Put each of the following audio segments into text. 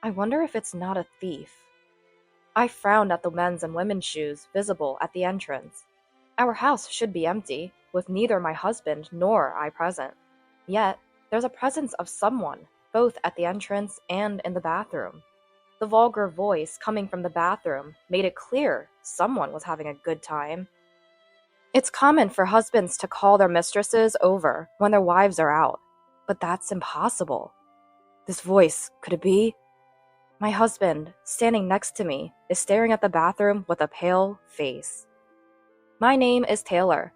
I wonder if it's not a thief. I frowned at the men's and women's shoes visible at the entrance. Our house should be empty, with neither my husband nor I present. Yet, there's a presence of someone, both at the entrance and in the bathroom. The vulgar voice coming from the bathroom made it clear someone was having a good time. It's common for husbands to call their mistresses over when their wives are out, but that's impossible. This voice, could it be? My husband, standing next to me, is staring at the bathroom with a pale face. My name is Taylor.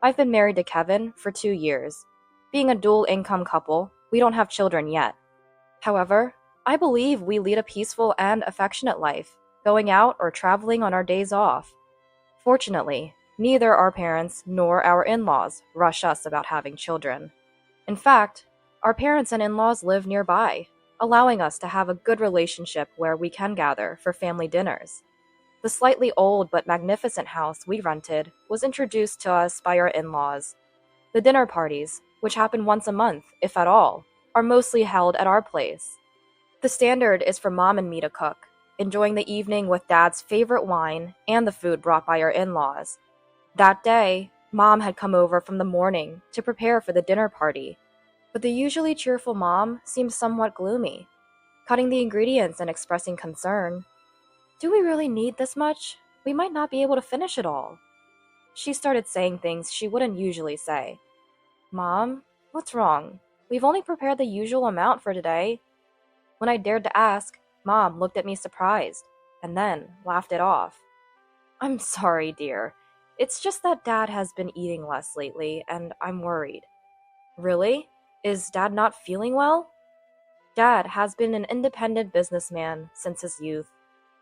I've been married to Kevin for 2 years. Being a dual-income couple, we don't have children yet. However, I believe we lead a peaceful and affectionate life, going out or traveling on our days off. Fortunately, neither our parents nor our in-laws rush us about having children. In fact, our parents and in-laws live nearby, allowing us to have a good relationship where we can gather for family dinners. The slightly old but magnificent house we rented was introduced to us by our in-laws. The dinner parties, which happen once a month, if at all, are mostly held at our place. The standard is for Mom and me to cook, enjoying the evening with Dad's favorite wine and the food brought by our in-laws. That day, Mom had come over from the morning to prepare for the dinner party, but the usually cheerful Mom seemed somewhat gloomy, cutting the ingredients and expressing concern. Do we really need this much? We might not be able to finish it all. She started saying things she wouldn't usually say. Mom, what's wrong? We've only prepared the usual amount for today. When I dared to ask, Mom looked at me surprised, and then laughed it off. I'm sorry, dear. It's just that Dad has been eating less lately, and I'm worried. Really? Is Dad not feeling well? Dad has been an independent businessman since his youth,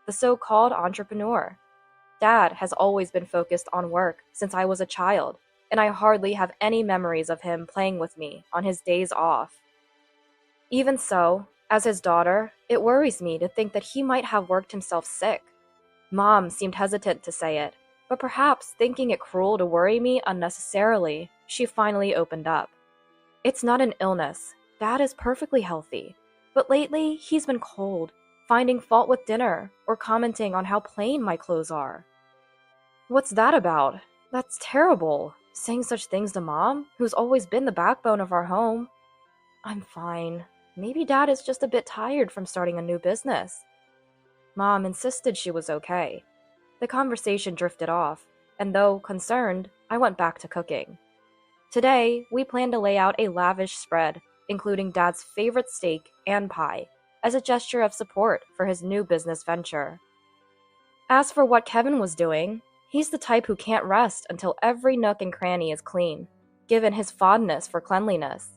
the so-called entrepreneur. Dad has always been focused on work since I was a child, and I hardly have any memories of him playing with me on his days off. Even so, as his daughter, it worries me to think that he might have worked himself sick. Mom seemed hesitant to say it, but perhaps thinking it cruel to worry me unnecessarily, she finally opened up. It's not an illness. Dad is perfectly healthy. But lately, he's been cold, finding fault with dinner, or commenting on how plain my clothes are. What's that about? That's terrible, saying such things to Mom, who's always been the backbone of our home. I'm fine. Maybe Dad is just a bit tired from starting a new business. Mom insisted she was okay. The conversation drifted off, and though concerned, I went back to cooking. Today, we plan to lay out a lavish spread, including Dad's favorite steak and pie, as a gesture of support for his new business venture. As for what Kevin was doing, he's the type who can't rest until every nook and cranny is clean, given his fondness for cleanliness.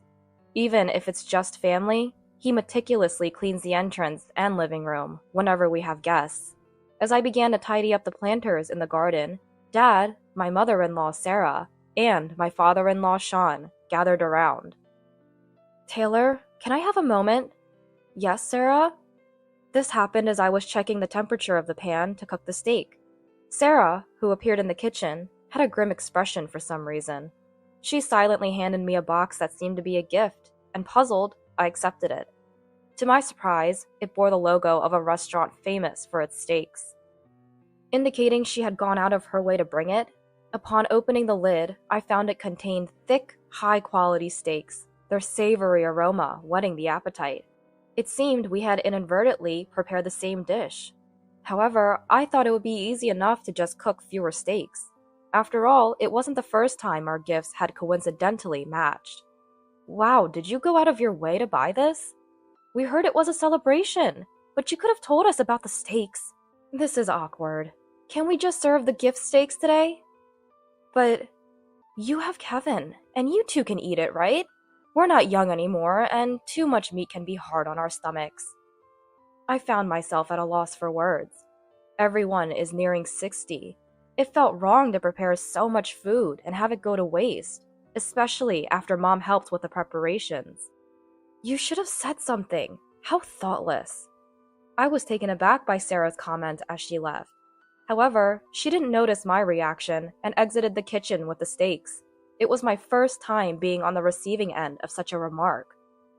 Even if it's just family, he meticulously cleans the entrance and living room whenever we have guests. As I began to tidy up the planters in the garden, Dad, my mother-in-law Sarah, and my father-in-law Sean gathered around. Taylor, can I have a moment? Yes, Sarah? This happened as I was checking the temperature of the pan to cook the steak. Sarah, who appeared in the kitchen, had a grim expression for some reason. She silently handed me a box that seemed to be a gift, and puzzled, I accepted it. To my surprise, it bore the logo of a restaurant famous for its steaks. Indicating she had gone out of her way to bring it, upon opening the lid, I found it contained thick, high-quality steaks, their savory aroma whetting the appetite. It seemed we had inadvertently prepared the same dish. However, I thought it would be easy enough to just cook fewer steaks. After all, it wasn't the first time our gifts had coincidentally matched. Wow, did you go out of your way to buy this? We heard it was a celebration, but you could have told us about the steaks. This is awkward. Can we just serve the gift steaks today? But you have Kevin, and you two can eat it, right? We're not young anymore, and too much meat can be hard on our stomachs. I found myself at a loss for words. Everyone is nearing 60. It felt wrong to prepare so much food and have it go to waste, especially after Mom helped with the preparations. You should have said something. How thoughtless. I was taken aback by Sarah's comment as she left. However, she didn't notice my reaction and exited the kitchen with the steaks. It was my first time being on the receiving end of such a remark.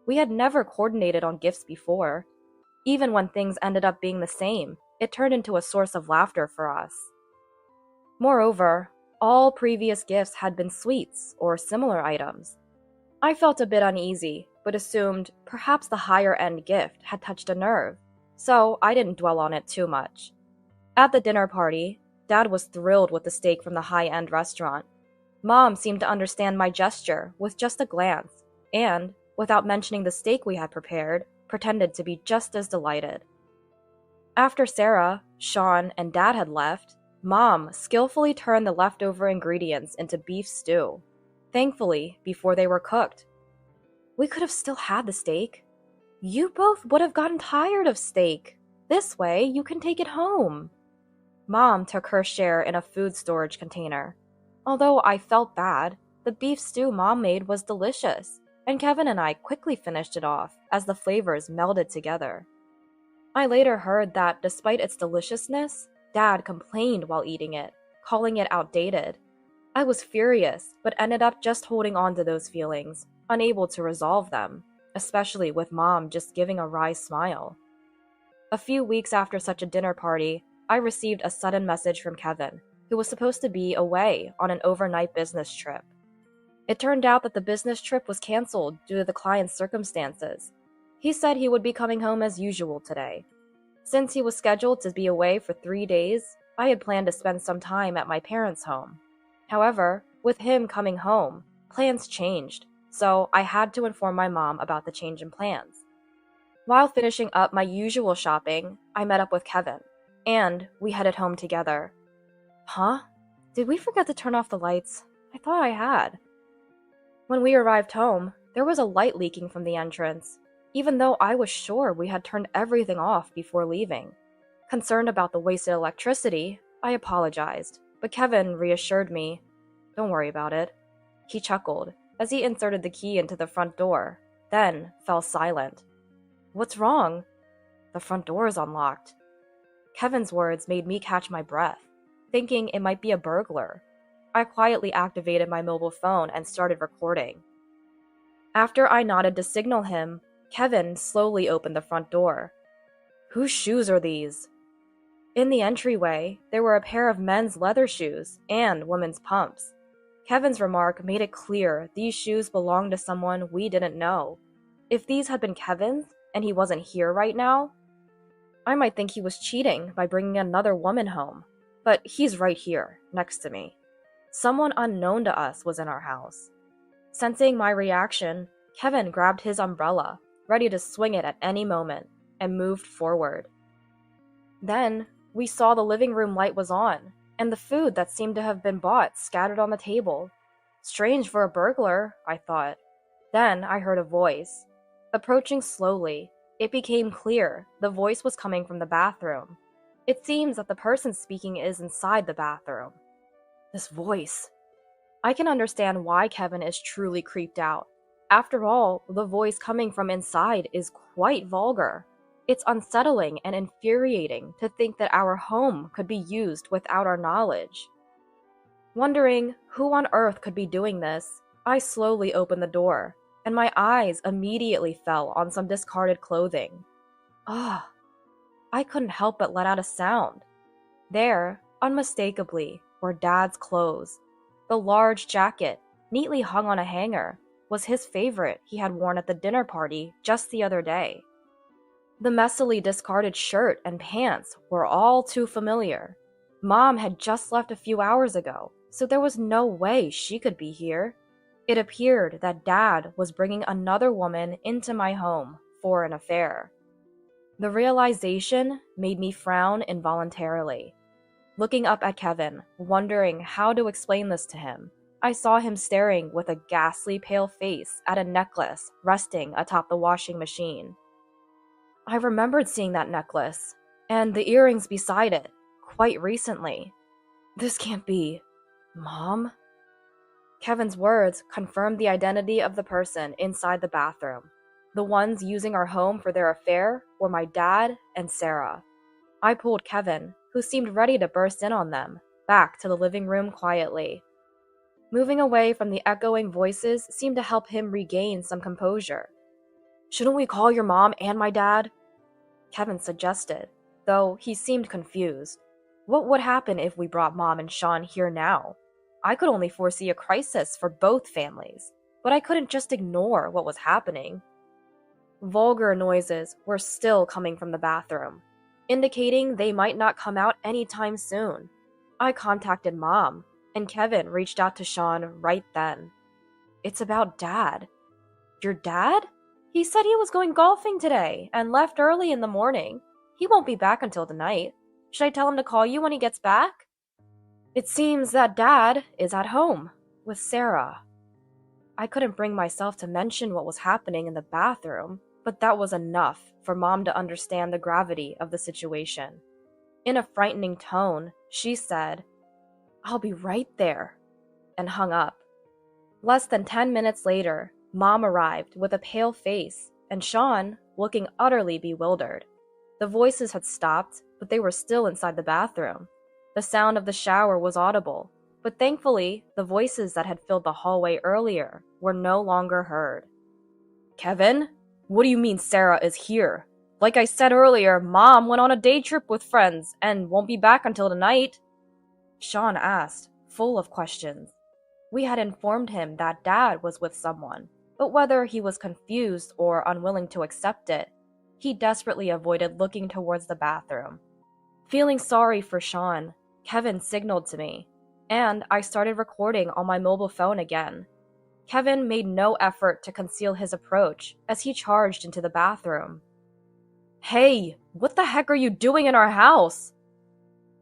We had never coordinated on gifts before. Even when things ended up being the same, it turned into a source of laughter for us. Moreover, all previous gifts had been sweets or similar items. I felt a bit uneasy, but assumed perhaps the higher-end gift had touched a nerve, so I didn't dwell on it too much. At the dinner party, Dad was thrilled with the steak from the high-end restaurant. Mom seemed to understand my gesture with just a glance, and, without mentioning the steak we had prepared, pretended to be just as delighted. After Sarah, Sean, and Dad had left, Mom skillfully turned the leftover ingredients into beef stew. Thankfully, before they were cooked. We could have still had the steak. You both would have gotten tired of steak. This way, you can take it home. Mom took her share in a food storage container. Although I felt bad, the beef stew Mom made was delicious, and Kevin and I quickly finished it off as the flavors melded together. I later heard that despite its deliciousness, Dad complained while eating it, calling it outdated. I was furious, but ended up just holding on to those feelings, unable to resolve them, especially with Mom just giving a wry smile. A few weeks after such a dinner party, I received a sudden message from Kevin, who was supposed to be away on an overnight business trip. It turned out that the business trip was canceled due to the client's circumstances. He said he would be coming home as usual today. Since he was scheduled to be away for 3 days, I had planned to spend some time at my parents' home. However, with him coming home, plans changed, so I had to inform my mom about the change in plans. While finishing up my usual shopping, I met up with Kevin, and we headed home together. Huh? Did we forget to turn off the lights? I thought I had. When we arrived home, there was a light leaking from the entrance, even though I was sure we had turned everything off before leaving. Concerned about the wasted electricity, I apologized, but Kevin reassured me. Don't worry about it. He chuckled as he inserted the key into the front door, then fell silent. What's wrong? The front door is unlocked. Kevin's words made me catch my breath, thinking it might be a burglar. I quietly activated my mobile phone and started recording. After I nodded to signal him, Kevin slowly opened the front door. Whose shoes are these? In the entryway, there were a pair of men's leather shoes and women's pumps. Kevin's remark made it clear these shoes belonged to someone we didn't know. If these had been Kevin's, and he wasn't here right now, I might think he was cheating by bringing another woman home. But he's right here, next to me. Someone unknown to us was in our house. Sensing my reaction, Kevin grabbed his umbrella, ready to swing it at any moment, and moved forward. Then, we saw the living room light was on, and the food that seemed to have been bought scattered on the table. Strange for a burglar, I thought. Then I heard a voice. Approaching slowly, it became clear the voice was coming from the bathroom. It seems that the person speaking is inside the bathroom. This voice. I can understand why Kevin is truly creeped out. After all, the voice coming from inside is quite vulgar. It's unsettling and infuriating to think that our home could be used without our knowledge. Wondering who on earth could be doing this, I slowly opened the door, and my eyes immediately fell on some discarded clothing. Ah! I couldn't help but let out a sound. There, unmistakably, were Dad's clothes. The large jacket, neatly hung on a hanger, was his favorite he had worn at the dinner party just the other day. The messily discarded shirt and pants were all too familiar. Mom had just left a few hours ago, so there was no way she could be here. It appeared that Dad was bringing another woman into my home for an affair. The realization made me frown involuntarily. Looking up at Kevin, wondering how to explain this to him, I saw him staring with a ghastly pale face at a necklace resting atop the washing machine. I remembered seeing that necklace, and the earrings beside it, quite recently. This can't be. Mom? Kevin's words confirmed the identity of the person inside the bathroom. The ones using our home for their affair were my dad and Sarah. I pulled Kevin, who seemed ready to burst in on them, back to the living room quietly. Moving away from the echoing voices seemed to help him regain some composure. Shouldn't we call your mom and my dad? Kevin suggested, though he seemed confused. What would happen if we brought Mom and Sean here now? I could only foresee a crisis for both families, but I couldn't just ignore what was happening. Vulgar noises were still coming from the bathroom, indicating they might not come out anytime soon. I contacted Mom, and Kevin reached out to Sean right then. It's about Dad. Your dad? He said he was going golfing today and left early in the morning. He won't be back until tonight. Should I tell him to call you when he gets back? It seems that Dad is at home with Sarah. I couldn't bring myself to mention what was happening in the bathroom, but that was enough for Mom to understand the gravity of the situation. In a frightening tone, she said, "I'll be right there," and hung up. Less than 10 minutes later, Mom arrived with a pale face, and Sean looking utterly bewildered. The voices had stopped, but they were still inside the bathroom. The sound of the shower was audible, but thankfully, the voices that had filled the hallway earlier were no longer heard. "Kevin? What do you mean Sarah is here? Like I said earlier, Mom went on a day trip with friends and won't be back until tonight," Sean asked, full of questions. We had informed him that Dad was with someone, but whether he was confused or unwilling to accept it, he desperately avoided looking towards the bathroom. Feeling sorry for Sean, Kevin signaled to me, and I started recording on my mobile phone again. Kevin made no effort to conceal his approach as he charged into the bathroom. "Hey, what the heck are you doing in our house?"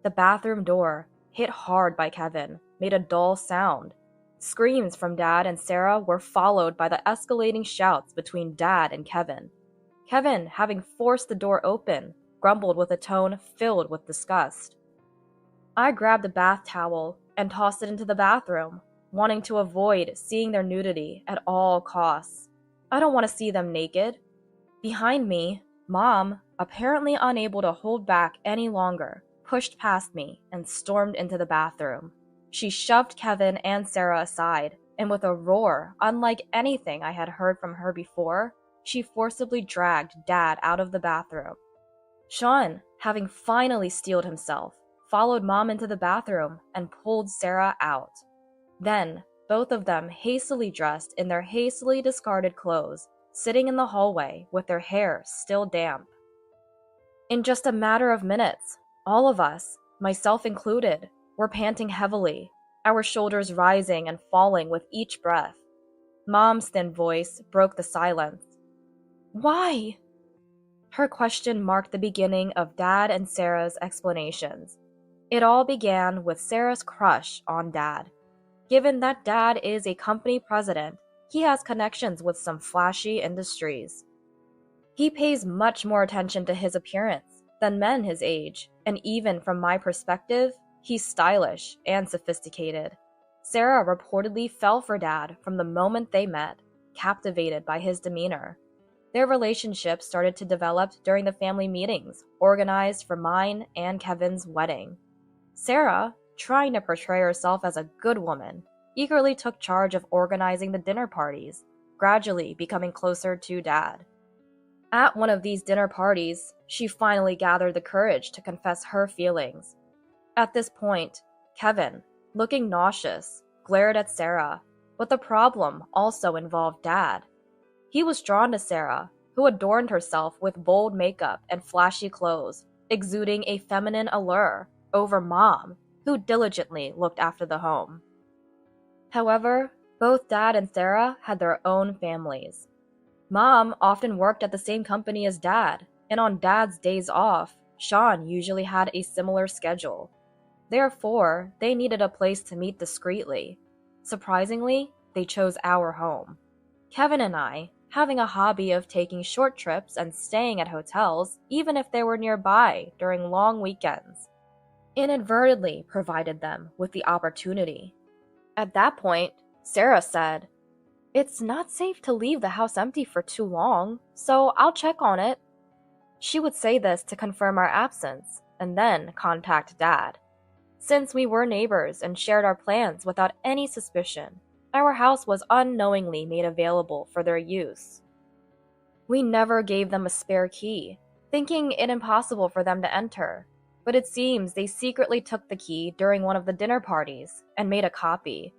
The bathroom door, hit hard by Kevin, made a dull sound. Screams from Dad and Sarah were followed by the escalating shouts between Dad and Kevin. Kevin, having forced the door open, grumbled with a tone filled with disgust. I grabbed a bath towel and tossed it into the bathroom, wanting to avoid seeing their nudity at all costs. I don't want to see them naked. Behind me, Mom, apparently unable to hold back any longer, pushed past me and stormed into the bathroom. She shoved Kevin and Sarah aside, and with a roar unlike anything I had heard from her before, she forcibly dragged Dad out of the bathroom. Sean, having finally steeled himself, followed Mom into the bathroom and pulled Sarah out. Then, both of them hastily dressed in their hastily discarded clothes, sitting in the hallway with their hair still damp. In just a matter of minutes, all of us, myself included, were panting heavily, our shoulders rising and falling with each breath. Mom's thin voice broke the silence. "Why?" Her question marked the beginning of Dad and Sarah's explanations. It all began with Sarah's crush on Dad. Given that Dad is a company president, he has connections with some flashy industries. He pays much more attention to his appearance than men his age, and even from my perspective, he's stylish and sophisticated. Sarah reportedly fell for Dad from the moment they met, captivated by his demeanor. Their relationship started to develop during the family meetings organized for mine and Kevin's wedding. Sarah, trying to portray herself as a good woman, eagerly took charge of organizing the dinner parties, gradually becoming closer to Dad. At one of these dinner parties, she finally gathered the courage to confess her feelings. At this point, Kevin, looking nauseous, glared at Sarah, but the problem also involved Dad. He was drawn to Sarah, who adorned herself with bold makeup and flashy clothes, exuding a feminine allure, over Mom, who diligently looked after the home. However, both Dad and Sarah had their own families. Mom often worked at the same company as Dad, and on Dad's days off, Sean usually had a similar schedule. Therefore, they needed a place to meet discreetly. Surprisingly, they chose our home. Kevin and I, having a hobby of taking short trips and staying at hotels, even if they were nearby during long weekends, inadvertently provided them with the opportunity. At that point, Sarah said, "It's not safe to leave the house empty for too long, so I'll check on it." She would say this to confirm our absence, and then contact Dad. Since we were neighbors and shared our plans without any suspicion, our house was unknowingly made available for their use. We never gave them a spare key. thinking it impossible for them to enter. But it seems they secretly took the key during one of the dinner parties and made a copy.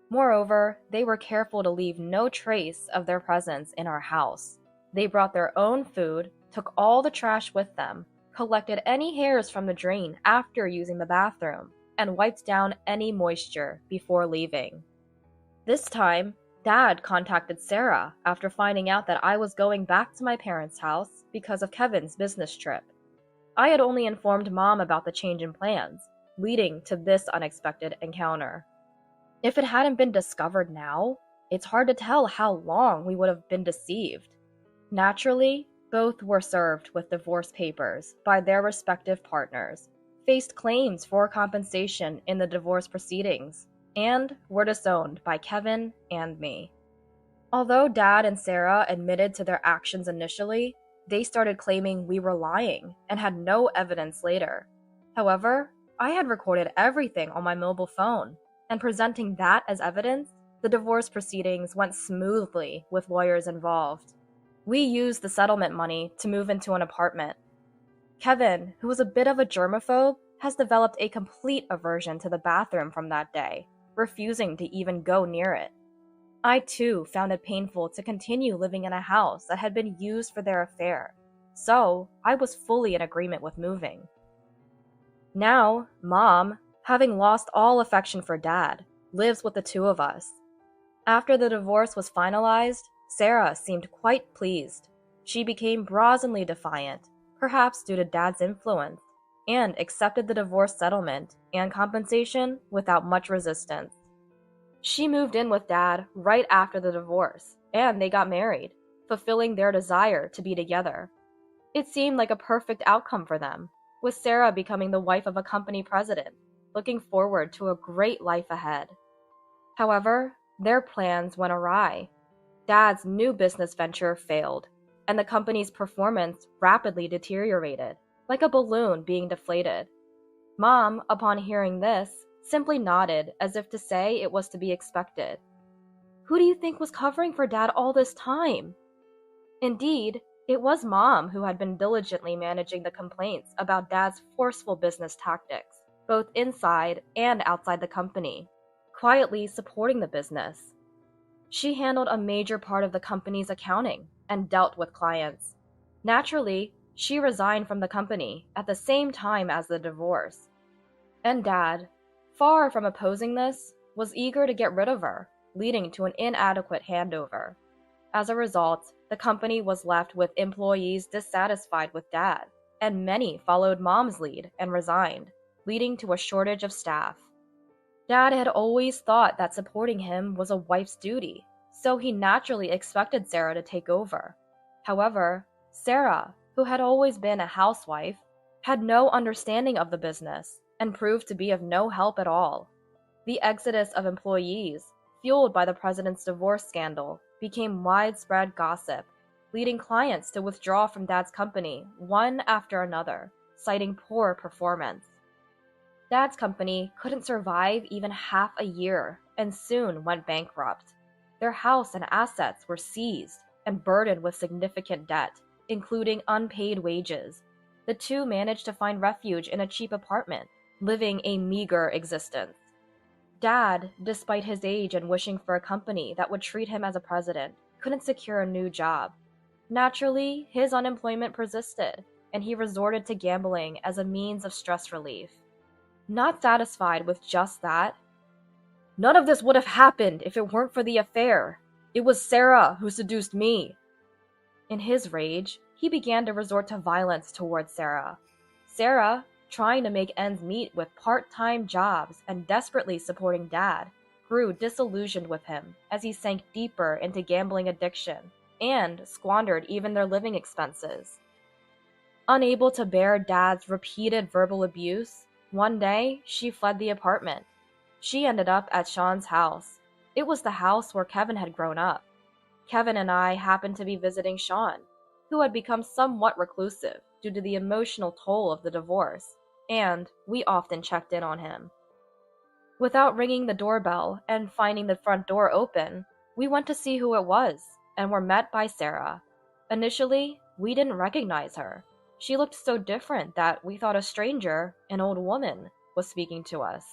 Moreover, they were careful to leave no trace of their presence in our house. They brought their own food, took all the trash with them, collected any hairs from the drain after using the bathroom, and wiped down any moisture before leaving. This time, Dad contacted Sarah after finding out that I was going back to my parents' house because of Kevin's business trip. I had only informed Mom about the change in plans, leading to this unexpected encounter. If it hadn't been discovered now, it's hard to tell how long we would have been deceived. Naturally, both were served with divorce papers by their respective partners, faced claims for compensation in the divorce proceedings, and were disowned by Kevin and me. Although Dad and Sarah admitted to their actions initially, they started claiming we were lying and had no evidence later. However, I had recorded everything on my mobile phone, and presenting that as evidence, the divorce proceedings went smoothly with lawyers involved. We used the settlement money to move into an apartment. Kevin, who was a bit of a germaphobe, has developed a complete aversion to the bathroom from that day, refusing to even go near it. I too found it painful to continue living in a house that had been used for their affair, so I was fully in agreement with moving. Now, Mom, having lost all affection for Dad, lives with the two of us. After the divorce was finalized, Sarah seemed quite pleased. She became brazenly defiant, perhaps due to Dad's influence, and accepted the divorce settlement and compensation without much resistance. She moved in with Dad right after the divorce, and they got married, fulfilling their desire to be together. It seemed like a perfect outcome for them, with Sarah becoming the wife of a company president, looking forward to a great life ahead. However, their plans went awry. Dad's new business venture failed, and the company's performance rapidly deteriorated, like a balloon being deflated. Mom, upon hearing this, simply nodded as if to say it was to be expected. Who do you think was covering for Dad all this time? Indeed, it was Mom who had been diligently managing the complaints about Dad's forceful business tactics, both inside and outside the company, quietly supporting the business. She handled a major part of the company's accounting and dealt with clients. Naturally, she resigned from the company at the same time as the divorce. And Dad, far from opposing this, was eager to get rid of her, leading to an inadequate handover. As a result, the company was left with employees dissatisfied with Dad, and many followed Mom's lead and resigned, leading to a shortage of staff. Dad had always thought that supporting him was a wife's duty, so he naturally expected Sarah to take over. However, Sarah, who had always been a housewife, had no understanding of the business and proved to be of no help at all. The exodus of employees, fueled by the president's divorce scandal, became widespread gossip, leading clients to withdraw from Dad's company one after another, citing poor performance. Dad's company couldn't survive even half a year and soon went bankrupt. Their house and assets were seized and burdened with significant debt, including unpaid wages. The two managed to find refuge in a cheap apartment, living a meager existence. Dad, despite his age and wishing for a company that would treat him as a president, couldn't secure a new job. Naturally, his unemployment persisted, and he resorted to gambling as a means of stress relief. Not satisfied with just that, "None of this would have happened if it weren't for the affair. It was Sarah who seduced me." In his rage, he began to resort to violence towards Sarah. Sarah, trying to make ends meet with part-time jobs and desperately supporting Dad, grew disillusioned with him as he sank deeper into gambling addiction and squandered even their living expenses. Unable to bear Dad's repeated verbal abuse, one day she fled the apartment. She ended up at Sean's house. It was the house where Kevin had grown up. Kevin and I happened to be visiting Sean, who had become somewhat reclusive due to the emotional toll of the divorce, and we often checked in on him. Without ringing the doorbell and finding the front door open, we went to see who it was and were met by Sarah. Initially, we didn't recognize her, She looked so different that we thought a stranger, an old woman, was speaking to us.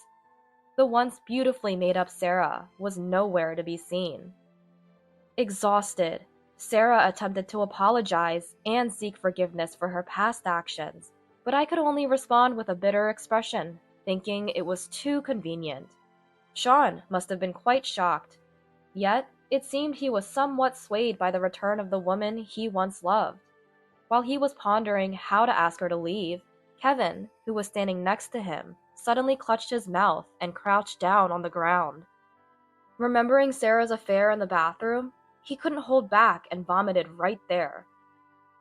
The once beautifully made up Sarah was nowhere to be seen. Exhausted, Sarah attempted to apologize and seek forgiveness for her past actions, but I could only respond with a bitter expression, thinking it was too convenient. Sean must have been quite shocked. Yet, it seemed he was somewhat swayed by the return of the woman he once loved. While he was pondering how to ask her to leave, Kevin, who was standing next to him, suddenly clutched his mouth and crouched down on the ground. Remembering Sarah's affair in the bathroom, he couldn't hold back and vomited right there.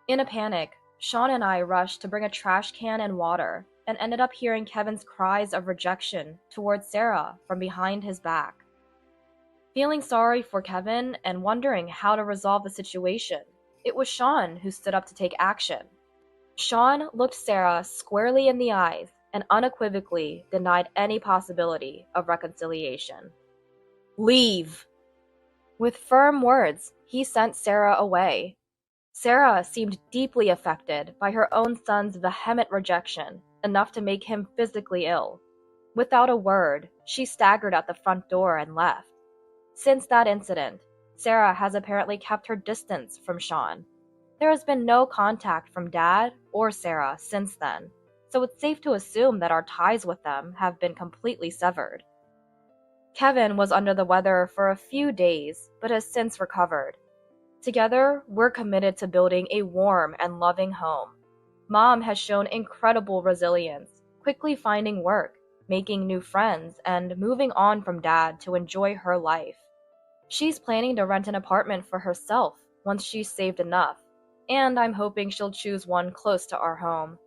In a panic, Sean and I rushed to bring a trash can and water, and ended up hearing Kevin's cries of rejection towards Sarah from behind his back. Feeling sorry for Kevin and wondering how to resolve the situation, it was Sean who stood up to take action. Sean looked Sarah squarely in the eyes and unequivocally denied any possibility of reconciliation. "Leave!" With firm words, he sent Sarah away. Sarah seemed deeply affected by her own son's vehement rejection, enough to make him physically ill. Without a word, she staggered at the front door and left. Since that incident, Sarah has apparently kept her distance from Sean. There has been no contact from Dad or Sarah since then, so it's safe to assume that our ties with them have been completely severed. Kevin was under the weather for a few days, but has since recovered. Together, we're committed to building a warm and loving home. Mom has shown incredible resilience, quickly finding work, making new friends, and moving on from Dad to enjoy her life. She's planning to rent an apartment for herself once she's saved enough, and I'm hoping she'll choose one close to our home.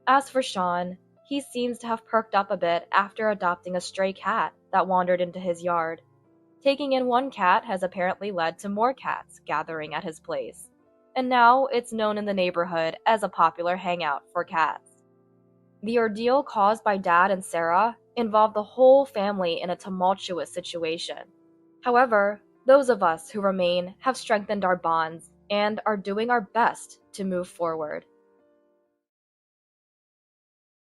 As for Sean, he seems to have perked up a bit after adopting a stray cat that wandered into his yard. Taking in one cat has apparently led to more cats gathering at his place, and now it's known in the neighborhood as a popular hangout for cats. The ordeal caused by Dad and Sarah involved the whole family in a tumultuous situation. However, those of us who remain have strengthened our bonds and are doing our best to move forward.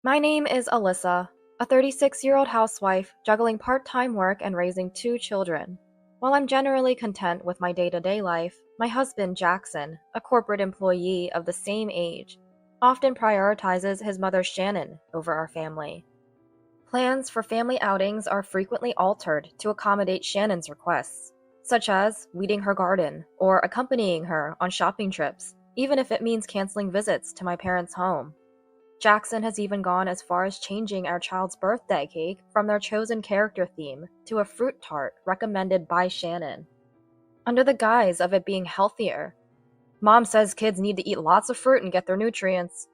My name is Alyssa, a 36-year-old housewife juggling part-time work and raising 2 children. While I'm generally content with my day-to-day life, my husband Jackson, a corporate employee of the same age, often prioritizes his mother Shannon over our family. Plans for family outings are frequently altered to accommodate Shannon's requests, such as weeding her garden or accompanying her on shopping trips, even if it means canceling visits to my parents' home. Jackson has even gone as far as changing our child's birthday cake from their chosen character theme to a fruit tart recommended by Shannon, under the guise of it being healthier. Mom says kids need to eat lots of fruit and get their nutrients.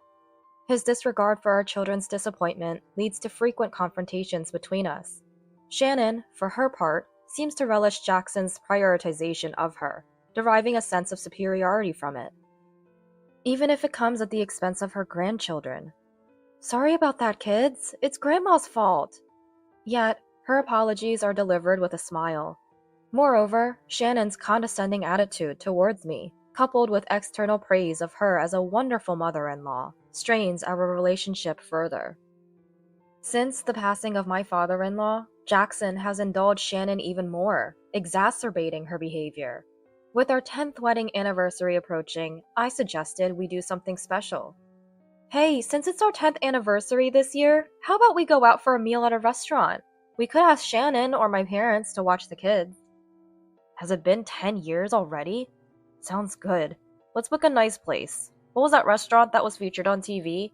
His disregard for our children's disappointment leads to frequent confrontations between us. Shannon, for her part, seems to relish Jackson's prioritization of her, deriving a sense of superiority from it, even if it comes at the expense of her grandchildren. "Sorry about that, kids. It's Grandma's fault." Yet, her apologies are delivered with a smile. Moreover, Shannon's condescending attitude towards me, coupled with external praise of her as a wonderful mother-in-law, strains our relationship further. Since the passing of my father-in-law, Jackson has indulged Shannon even more, exacerbating her behavior. With our 10th wedding anniversary approaching, I suggested we do something special. "Hey, since it's our 10th anniversary this year, how about we go out for a meal at a restaurant? We could ask Shannon or my parents to watch the kids." Has it been 10 years already? Sounds good. Let's book a nice place. What was that restaurant that was featured on TV?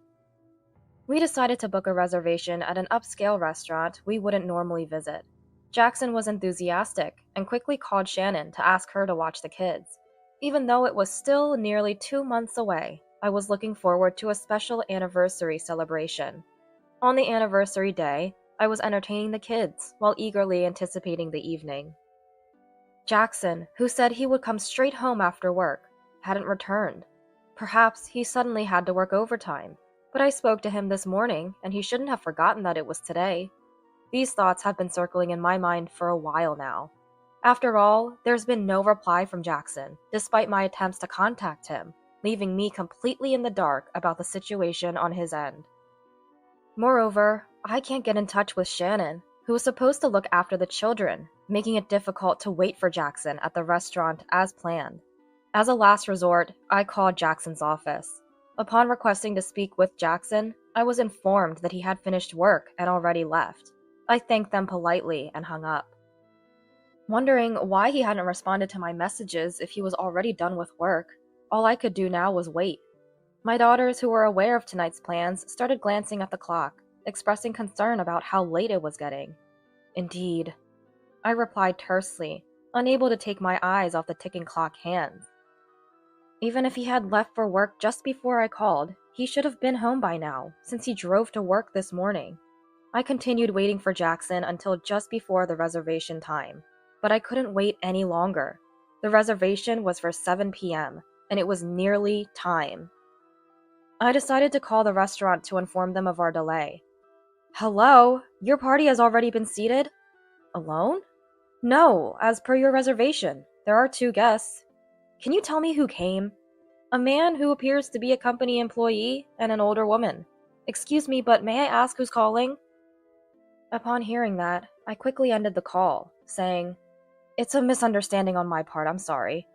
We decided to book a reservation at an upscale restaurant we wouldn't normally visit. Jackson was enthusiastic and quickly called Shannon to ask her to watch the kids. Even though it was still nearly 2 months away, I was looking forward to a special anniversary celebration. On the anniversary day, I was entertaining the kids while eagerly anticipating the evening. Jackson, who said he would come straight home after work, hadn't returned. Perhaps he suddenly had to work overtime, but I spoke to him this morning and he shouldn't have forgotten that it was today. These thoughts have been circling in my mind for a while now. After all, there's been no reply from Jackson, despite my attempts to contact him, leaving me completely in the dark about the situation on his end. Moreover, I can't get in touch with Shannon, who was supposed to look after the children, making it difficult to wait for Jackson at the restaurant as planned. As a last resort, I called Jackson's office. Upon requesting to speak with Jackson, I was informed that he had finished work and already left. I thanked them politely and hung up. Wondering why he hadn't responded to my messages if he was already done with work, all I could do now was wait. My daughters, who were aware of tonight's plans, started glancing at the clock, expressing concern about how late it was getting. Indeed, I replied tersely, unable to take my eyes off the ticking clock hands. Even if he had left for work just before I called, he should have been home by now, since he drove to work this morning. I continued waiting for Jackson until just before the reservation time, but I couldn't wait any longer. The reservation was for 7 p.m., and it was nearly time. I decided to call the restaurant to inform them of our delay. Hello? Your party has already been seated? Alone? No, as per your reservation. There are 2 guests. Can you tell me who came? A man who appears to be a company employee and an older woman. Excuse me, but may I ask who's calling? Upon hearing that, I quickly ended the call, saying, "It's a misunderstanding on my part, I'm sorry,"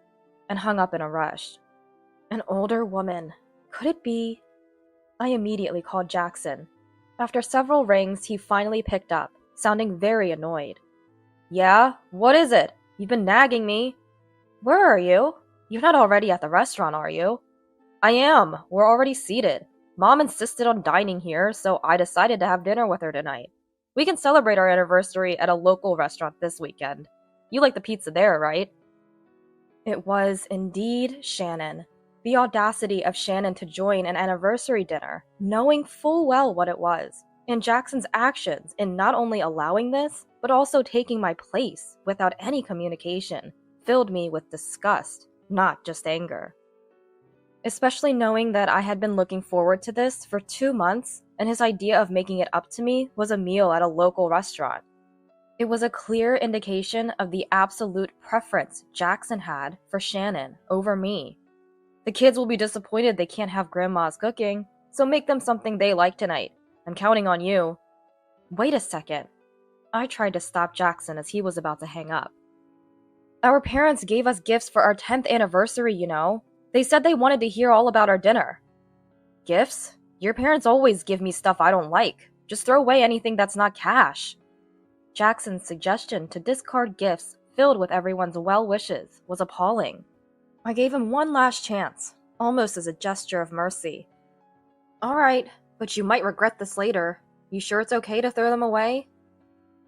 and hung up in a rush. An older woman. Could it be? I immediately called Jackson. After several rings, he finally picked up, sounding very annoyed. Yeah? What is it? You've been nagging me. Where are you? You're not already at the restaurant, are you? I am. We're already seated. Mom insisted on dining here, so I decided to have dinner with her tonight. We can celebrate our anniversary at a local restaurant this weekend. You like the pizza there, right? It was indeed Shannon. The audacity of Shannon to join an anniversary dinner, knowing full well what it was, and Jackson's actions in not only allowing this, but also taking my place without any communication, filled me with disgust, not just anger. Especially knowing that I had been looking forward to this for 2 months, and his idea of making it up to me was a meal at a local restaurant. It was a clear indication of the absolute preference Jackson had for Shannon over me. The kids will be disappointed they can't have Grandma's cooking, so make them something they like tonight. I'm counting on you. Wait a second. I tried to stop Jackson as he was about to hang up. Our parents gave us gifts for our 10th anniversary, you know. They said they wanted to hear all about our dinner. Gifts? Your parents always give me stuff I don't like. Just throw away anything that's not cash. Jackson's suggestion to discard gifts filled with everyone's well wishes was appalling. I gave him one last chance, almost as a gesture of mercy. Alright, but you might regret this later. You sure it's okay to throw them away?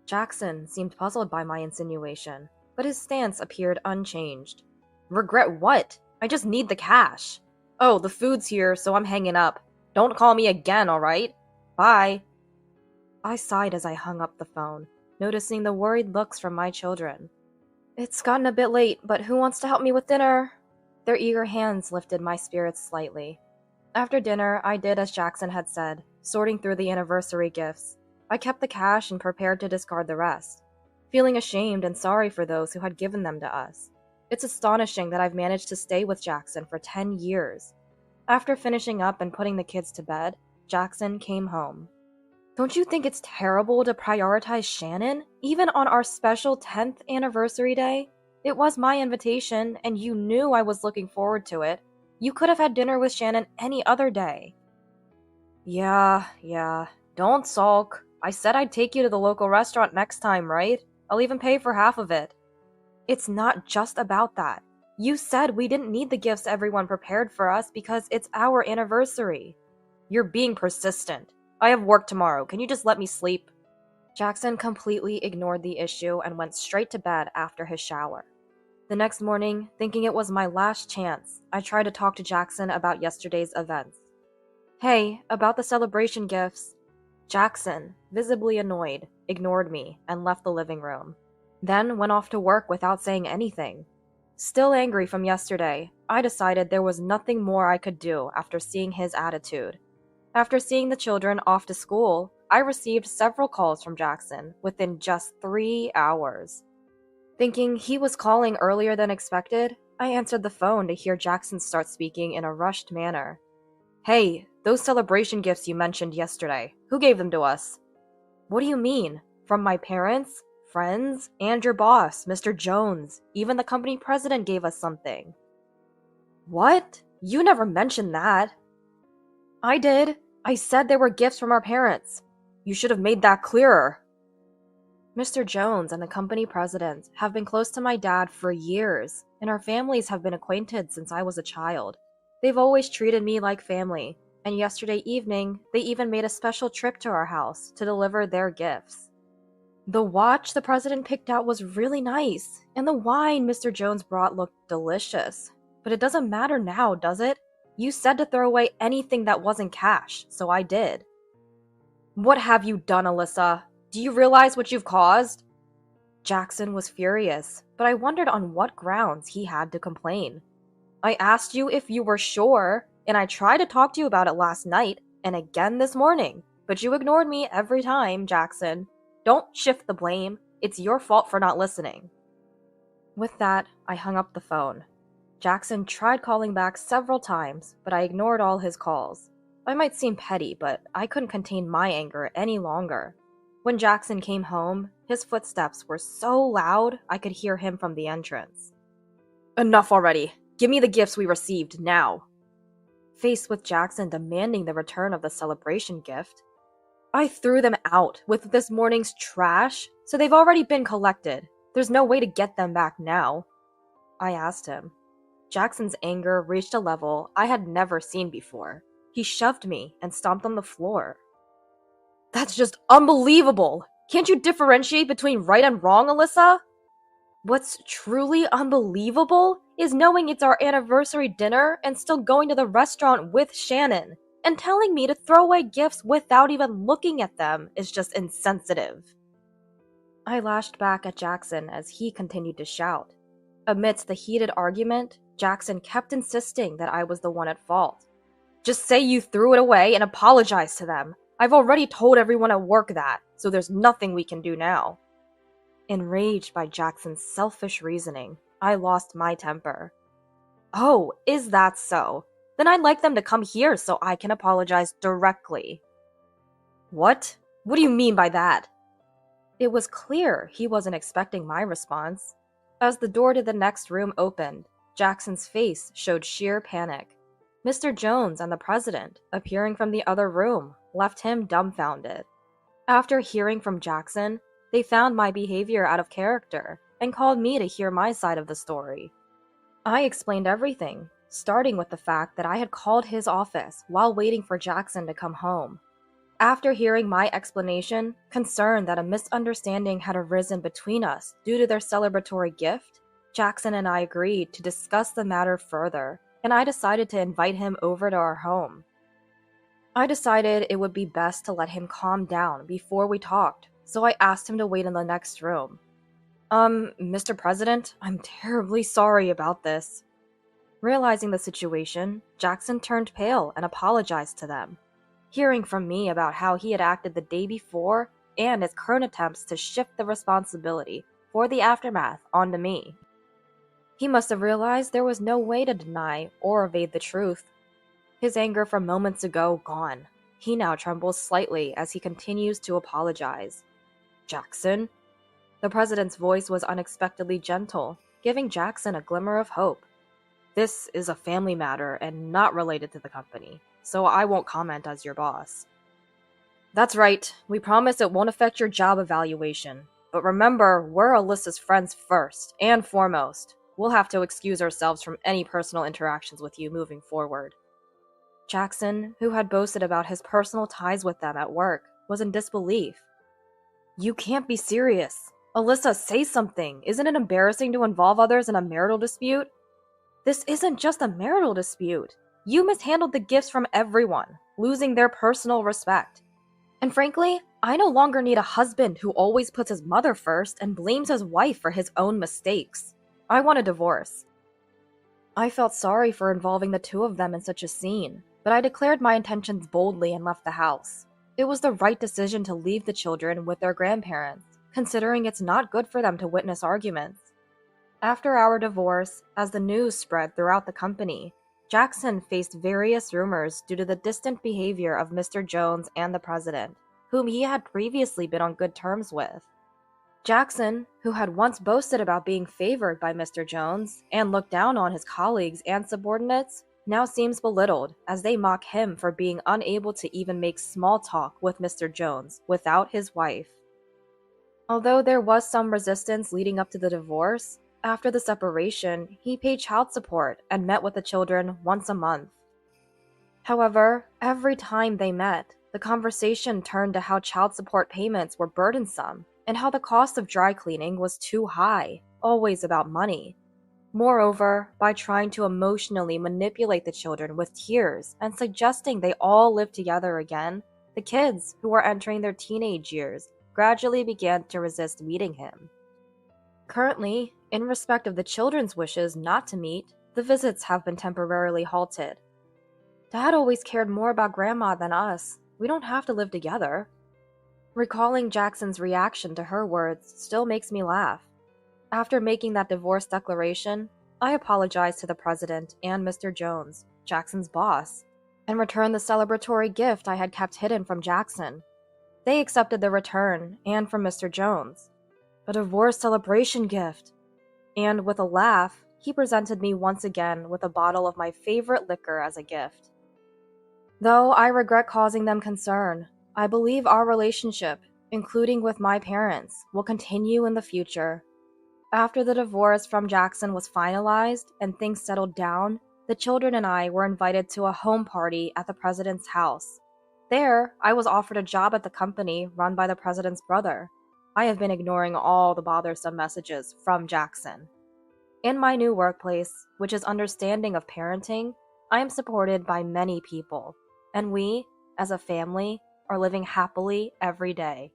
Jackson seemed puzzled by my insinuation, but his stance appeared unchanged. Regret what? I just need the cash. Oh, the food's here, so I'm hanging up. Don't call me again, alright? Bye. I sighed as I hung up the phone, noticing the worried looks from my children. It's gotten a bit late, but who wants to help me with dinner? Their eager hands lifted my spirits slightly. After dinner, I did as Jackson had said, sorting through the anniversary gifts. I kept the cash and prepared to discard the rest, feeling ashamed and sorry for those who had given them to us. It's astonishing that I've managed to stay with Jackson for 10 years. After finishing up and putting the kids to bed, Jackson came home. Don't you think it's terrible to prioritize Shannon, even on our special 10th anniversary day? It was my invitation, and you knew I was looking forward to it. You could have had dinner with Shannon any other day. Yeah, don't sulk. I said I'd take you to the local restaurant next time, right? I'll even pay for half of it. It's not just about that. You said we didn't need the gifts everyone prepared for us because it's our anniversary. You're being persistent. I have work tomorrow. Can you just let me sleep? Jackson completely ignored the issue and went straight to bed after his shower. The next morning, thinking it was my last chance, I tried to talk to Jackson about yesterday's events. Hey, about the celebration gifts. Jackson, visibly annoyed, ignored me and left the living room. Then went off to work without saying anything. Still angry from yesterday, I decided there was nothing more I could do after seeing his attitude. After seeing the children off to school, I received several calls from Jackson within just 3 hours. Thinking he was calling earlier than expected, I answered the phone to hear Jackson start speaking in a rushed manner. Hey, those celebration gifts you mentioned yesterday, who gave them to us? What do you mean? From my parents, friends, and your boss, Mr. Jones. Even the company president gave us something. What? You never mentioned that. I did. I said they were gifts from our parents. You should have made that clearer. Mr. Jones and the company president have been close to my dad for years, and our families have been acquainted since I was a child. They've always treated me like family, and yesterday evening, they even made a special trip to our house to deliver their gifts. The watch the president picked out was really nice, and the wine Mr. Jones brought looked delicious. But it doesn't matter now, does it? You said to throw away anything that wasn't cash, so I did. What have you done, Alyssa? Do you realize what you've caused? Jackson was furious, but I wondered on what grounds he had to complain. I asked you if you were sure, and I tried to talk to you about it last night and again this morning, but you ignored me every time, Jackson. Don't shift the blame. It's your fault for not listening. With that, I hung up the phone. Jackson tried calling back several times, but I ignored all his calls. I might seem petty, but I couldn't contain my anger any longer. When Jackson came home, his footsteps were so loud I could hear him from the entrance. Enough already. Give me the gifts we received, now. Faced with Jackson demanding the return of the celebration gift, I threw them out with this morning's trash, so they've already been collected. There's no way to get them back now. I asked him. Jackson's anger reached a level I had never seen before. He shoved me and stomped on the floor. That's just unbelievable! Can't you differentiate between right and wrong, Alyssa? What's truly unbelievable is knowing it's our anniversary dinner and still going to the restaurant with Shannon, and telling me to throw away gifts without even looking at them is just insensitive. I lashed back at Jackson as he continued to shout. Amidst the heated argument, Jackson kept insisting that I was the one at fault. Just say you threw it away and apologize to them. I've already told everyone at work that, so there's nothing we can do now. Enraged by Jackson's selfish reasoning, I lost my temper. Oh, is that so? Then I'd like them to come here so I can apologize directly. What? What do you mean by that? It was clear he wasn't expecting my response. As the door to the next room opened, Jackson's face showed sheer panic. Mr. Jones and the president, appearing from the other room, left him dumbfounded. After hearing from Jackson, they found my behavior out of character and called me to hear my side of the story. I explained everything, starting with the fact that I had called his office while waiting for Jackson to come home. After hearing my explanation, concerned that a misunderstanding had arisen between us due to their celebratory gift, Jackson and I agreed to discuss the matter further, and I decided to invite him over to our home. I decided it would be best to let him calm down before we talked, so I asked him to wait in the next room. Mr. President, I'm terribly sorry about this. Realizing the situation, Jackson turned pale and apologized to them. Hearing from me about how he had acted the day before and his current attempts to shift the responsibility for the aftermath onto me. He must have realized there was no way to deny or evade the truth. His anger from moments ago gone, he now trembles slightly as he continues to apologize. Jackson? The president's voice was unexpectedly gentle, giving Jackson a glimmer of hope. This is a family matter and not related to the company, so I won't comment as your boss. That's right, we promise it won't affect your job evaluation. But remember, we're Alyssa's friends first and foremost. We'll have to excuse ourselves from any personal interactions with you moving forward. Jackson, who had boasted about his personal ties with them at work, was in disbelief. You can't be serious. Alyssa, say something. Isn't it embarrassing to involve others in a marital dispute? This isn't just a marital dispute. You mishandled the gifts from everyone, losing their personal respect. And frankly, I no longer need a husband who always puts his mother first and blames his wife for his own mistakes. I want a divorce. I felt sorry for involving the two of them in such a scene, but I declared my intentions boldly and left the house. It was the right decision to leave the children with their grandparents, considering it's not good for them to witness arguments. After our divorce, as the news spread throughout the company, Jackson faced various rumors due to the distant behavior of Mr. Jones and the president, whom he had previously been on good terms with. Jackson, who had once boasted about being favored by Mr. Jones and looked down on his colleagues and subordinates, now seems belittled as they mock him for being unable to even make small talk with Mr. Jones without his wife. Although there was some resistance leading up to the divorce, after the separation, he paid child support and met with the children once a month. However, every time they met, the conversation turned to how child support payments were burdensome and how the cost of dry cleaning was too high, always about money. Moreover, by trying to emotionally manipulate the children with tears and suggesting they all live together again, the kids, who were entering their teenage years, gradually began to resist meeting him. Currently, in respect of the children's wishes not to meet, the visits have been temporarily halted. Dad always cared more about Grandma than us. We don't have to live together. Recalling Jackson's reaction to her words still makes me laugh. After making that divorce declaration, I apologized to the president and Mr. Jones, Jackson's boss, and returned the celebratory gift I had kept hidden from Jackson. They accepted the return, and from Mr. Jones. A divorce celebration gift! And with a laugh, he presented me once again with a bottle of my favorite liquor as a gift. Though I regret causing them concern, I believe our relationship, including with my parents, will continue in the future. After the divorce from Jackson was finalized and things settled down, the children and I were invited to a home party at the president's house. There, I was offered a job at the company run by the president's brother. I have been ignoring all the bothersome messages from Jackson. In my new workplace, which is understanding of parenting, I am supported by many people, and we, as a family, are living happily every day.